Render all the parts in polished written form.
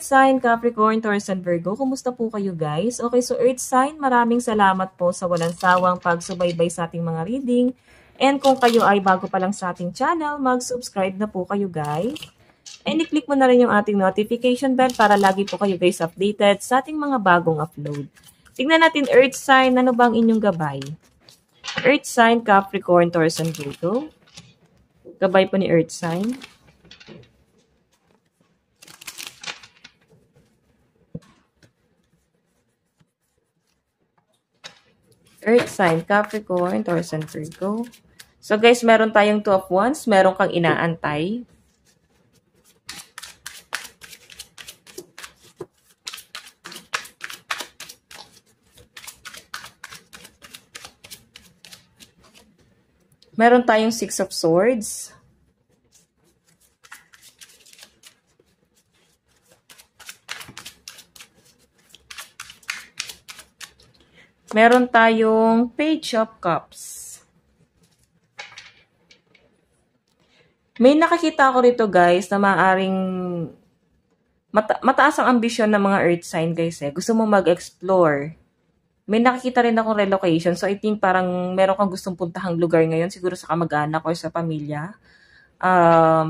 sign, Capricorn, Taurus, and Virgo, kumusta po kayo guys? Okay, so Earth sign, maraming salamat po sa walang sawang pagsubaybay sa ating mga reading. And kung kayo ay bago pa lang sa ating channel, mag-subscribe na po kayo guys. And i-click mo na rin yung ating notification bell para lagi po kayo guys updated sa ating mga bagong upload. Tingnan natin Earth sign, ano bang inyong gabay? Earth sign, Capricorn, Taurus, and Virgo. Gabay po ni Earth sign. Earth sign, Capricorn, Taurus, and Virgo. So guys, meron tayong 2 of Wands. Meron kang inaantay. Meron tayong 6 of Swords. Meron tayong Page of Cups. May nakakita ko rito guys na maaaring mataas ang ambisyon ng mga Earth sign guys eh. Gusto mo mag-explore. May nakikita rin akong relocation. So I think parang meron kang gustong puntahang lugar ngayon. Siguro sa kamag-anak or sa pamilya.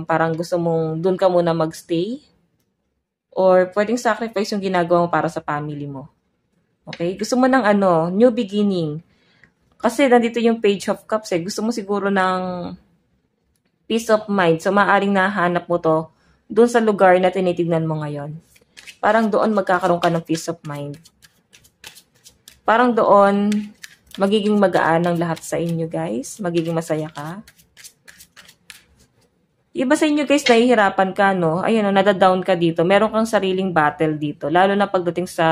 Parang gusto mong doon ka muna magstay. Or pwedeng sacrifice yung ginagawa mo para sa family mo. Okay? Gusto mo ng new beginning. Kasi nandito yung Page of Cups eh. Gusto mo siguro ng peace of mind. So, maaaring nahanap mo to doon sa lugar na tinitignan mo ngayon. Parang doon magkakaroon ka ng peace of mind. Parang doon magiging magaan ang lahat sa inyo guys. Magiging masaya ka. Iba sa inyo guys, nahihirapan ka, no? Ayun, nadadown ka dito. Meron kang sariling battle dito. Lalo na pagdating sa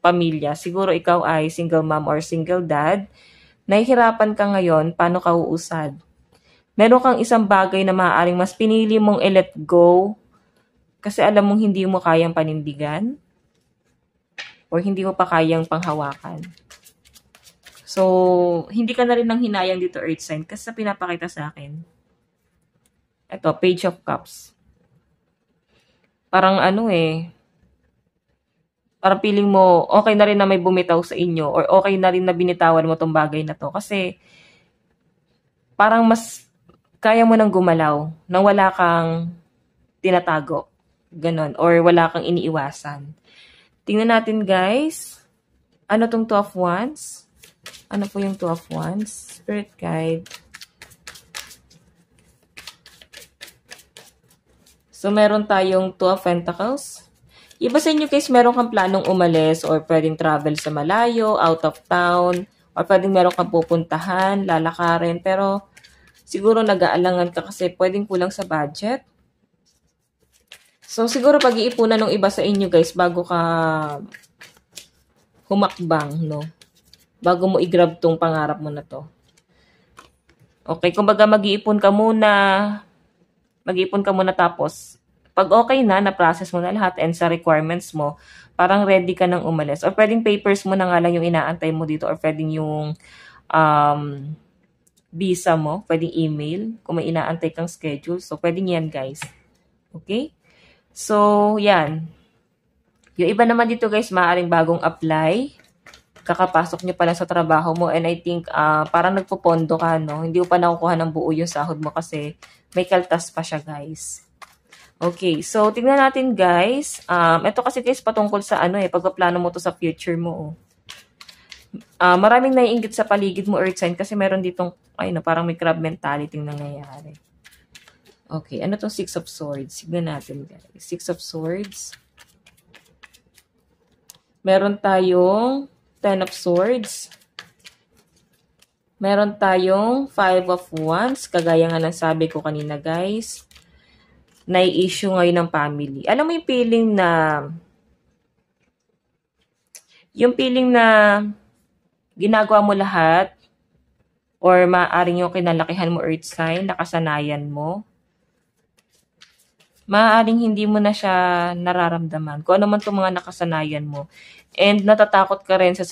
pamilya. Siguro ikaw ay single mom or single dad. Nahihirapan ka ngayon, paano ka uusad? Meron kang isang bagay na maaaring mas pinili mong i-let go kasi alam mong hindi mo kayang panindigan or hindi mo pa kayang panghawakan. So, hindi ka na rin nang hinayang dito, Earth sign, kasi sa pinapakita sa akin. Ito, Page of Cups. Parang parang feeling mo, okay na rin na may bumitaw sa inyo or okay na rin na binitawan mo tong bagay na to. Kasi, parang mas kaya mo nang gumalaw nang wala kang tinatago. Ganon. Or wala kang iniiwasan. Tingnan natin, guys. Ano tong 2 of Wands? Ano po yung 2 of Wands? Spirit Guide. So, meron tayong 2 of Pentacles. Iba sa inyo guys, meron kang planong umalis or pwedeng travel sa malayo, out of town, or pwedeng meron kang pupuntahan, lalakarin, pero siguro nag-aalangan ka kasi pwedeng kulang sa budget. So siguro pag-iipunan ng iba sa inyo guys bago ka humakbang, no? Bago mo i-grab tong pangarap mo na to. Okay, kumbaga mag-iipon ka muna tapos pag okay na-process mo na lahat and sa requirements mo, parang ready ka nang umalis. Or pwedeng papers mo na nga lang yung inaantay mo dito or pwedeng yung visa mo, pwedeng email, kung may inaantay kang schedule. So, pwedeng yan, guys. Okay? So, yan. Yung iba naman dito, guys, maaaring bagong apply. Kakapasok nyo pa lang sa trabaho mo and I think parang nagpupondo ka, no? Hindi mo pa nakukuha ng buo yung sahod mo kasi may kaltas pa siya, guys. Okay, so tingnan natin guys. Ito kasi guys patungkol sa pagpaplano mo to sa future mo. Maraming naiinggit sa paligid mo, Earth sign, kasi meron ditong, parang may crab mentality na nangyayari. Okay, ano tong 6 of Swords? Tignan natin guys. 6 of Swords. Meron tayong 10 of Swords. Meron tayong 5 of Wands. Kagaya nga ng sabi ko kanina guys. Nai-issue ngayon ng family. Alam mo yung feeling na ginagawa mo lahat or maaaring yung kinalakihan mo, Earth sign, nakasanayan mo. Maaaring hindi mo na siya nararamdaman. Kung ano man itong mga nakasanayan mo. And natatakot ka rin sa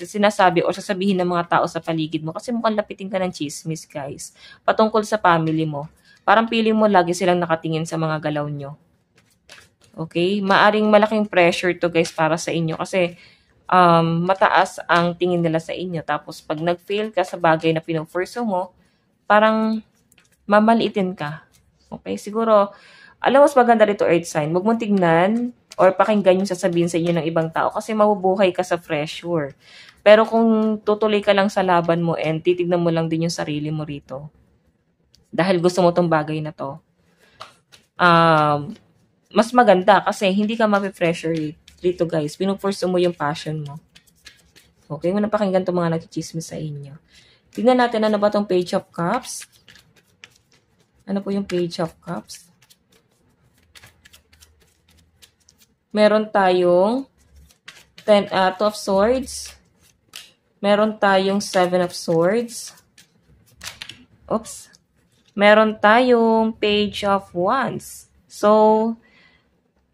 sinasabi o sasabihin ng mga tao sa paligid mo kasi mukhang lapitin ka ng chismis, guys. Patungkol sa family mo. Parang feeling mo lagi silang nakatingin sa mga galaw nyo. Okay? Maaring malaking pressure to guys para sa inyo kasi mataas ang tingin nila sa inyo. Tapos pag nag-fail ka sa bagay na pinupurso mo, parang mamaliitin ka. Okay? Siguro, alam mo mas maganda rito earth sign. Huwag mong tignan or pakinggan yung sasabihin sa inyo ng ibang tao kasi mabubuhay ka sa pressure. Pero kung tutuloy ka lang sa laban mo and titignan mo lang din yung sarili mo rito, dahil gusto mo tong bagay na to, mas maganda kasi hindi ka mape-pressure dito guys. Pinupurso mo yung passion mo. Okay, mo na pakinggan itong mga nagchichismis sa inyo. Tingnan natin ano ba itong Page of Cups. Ano po yung Page of Cups? Meron tayong 2 of Swords. Meron tayong 7 of Swords. Oops. Meron tayong Page of Wands. So,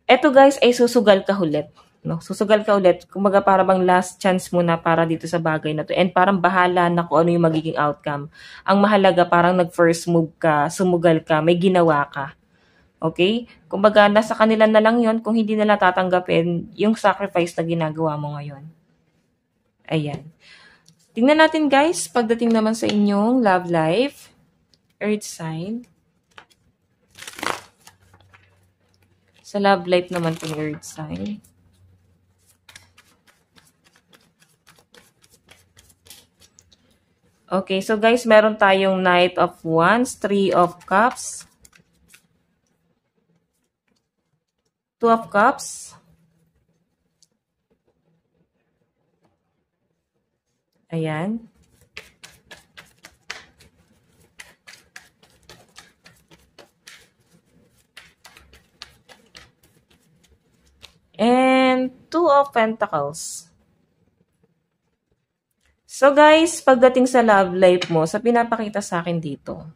eto guys ay susugal ka ulit. No? Susugal ka ulit. Kumbaga para bang last chance mo na para dito sa bagay na to. And parang bahala na kung ano yung magiging outcome. Ang mahalaga parang nag-first move ka, sumugal ka, may ginawa ka. Okay? Kumbaga nasa kanila na lang yon kung hindi nila tatanggapin yung sacrifice na ginagawa mo ngayon. Ayan. Tingnan natin guys, pagdating naman sa inyong love life, earth sign. Sa love life naman itong earth sign. Okay, so guys, meron tayong Knight of Wands, 3 of Cups, 2 of Cups, ayan, and 2 of Pentacles. So guys, pagdating sa love life mo, sa pinapakita sa akin dito,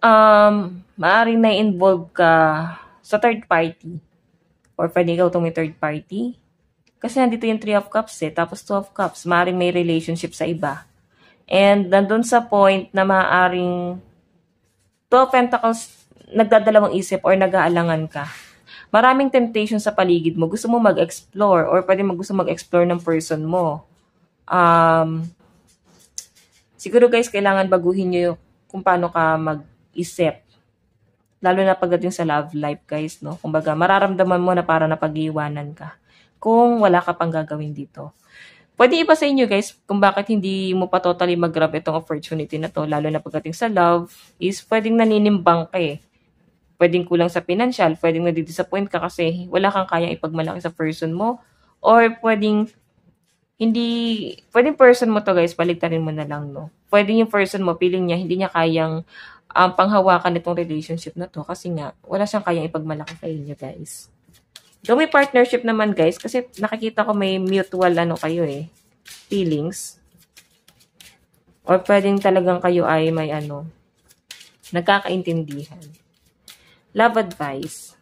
maaaring na-involve ka sa third party. Or pwede ikaw itong may third party. Kasi nandito yung 3 of Cups tapos 2 of Cups. Maaaring may relationship sa iba. And nandun sa point na maaaring 2 of Pentacles, nagdadalawang isip or nag-aalangan ka. Maraming temptation sa paligid mo. Gusto mo mag-explore or pwede gusto mag-explore ng person mo. Siguro guys, kailangan baguhin nyo kung paano ka mag-isip. Lalo na pagdating sa love life guys, no? Kumbaga, mararamdaman mo na para napag-iwanan ka kung wala ka pang gagawin dito. Pwede iba sa inyo guys kung bakit hindi mo pa totally mag-grab itong opportunity na to, lalo na pagdating sa love, is pwedeng naninimbang ka eh. Pwedeng kulang sa financial, pwedeng nadidisappoint ka kasi wala kang kayang ipagmalaki sa person mo, or pwedeng person mo to guys, baliktarin mo na lang, no? Pwedeng yung person mo, feeling niya, hindi niya kayang panghawakan itong relationship na to kasi nga, wala siyang kayang ipagmalaki sa inyo guys. Though may partnership naman guys, kasi nakikita ko may mutual kayo feelings. Or pwedeng talagang kayo ay may nagkakaintindihan. Love advice.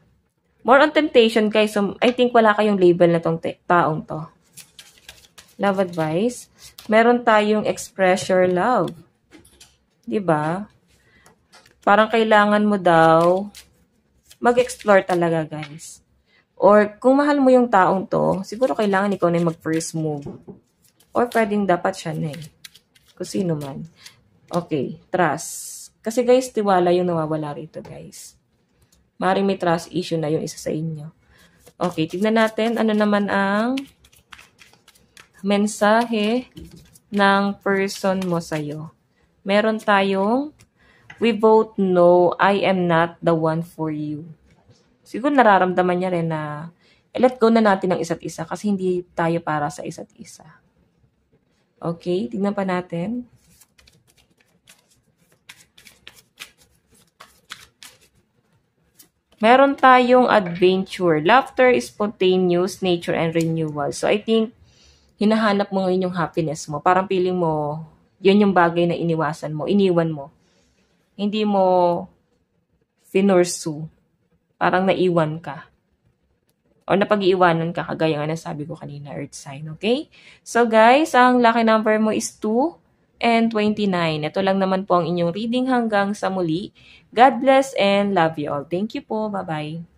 More on temptation guys. So, I think wala kayong label na tong taong to. Love advice. Meron tayong express your love. Diba? Parang kailangan mo daw mag-explore talaga guys. Or kung mahal mo yung taong to, siguro kailangan ikaw na yung mag-first move. Or pwedeng dapat siya na kung sino man. Okay, trust. Kasi guys, tiwala yung nawawala rito guys. Maring may trust issue na yung isa sa inyo. Okay, tignan natin ano naman ang mensahe ng person mo sa'yo. Meron tayong, we both know I am not the one for you. Siguro nararamdaman niya rin na let go na natin ng isa't isa kasi hindi tayo para sa isa't isa. Okay, tignan pa natin. Meron tayong adventure. Laughter is spontaneous, nature, and renewal. So, I think, hinahanap mo ngayon yung happiness mo. Parang feeling mo, yun yung bagay na iniwasan mo, iniwan mo. Hindi mo finursu. Parang naiwan ka. O napag-iiwanan ka, kagaya nga na sabi ko kanina, earth sign. Okay? So, guys, ang lucky number mo is 2, and 29. Ito lang naman po ang inyong reading hanggang sa muli. God bless and love you all. Thank you po. Bye-bye.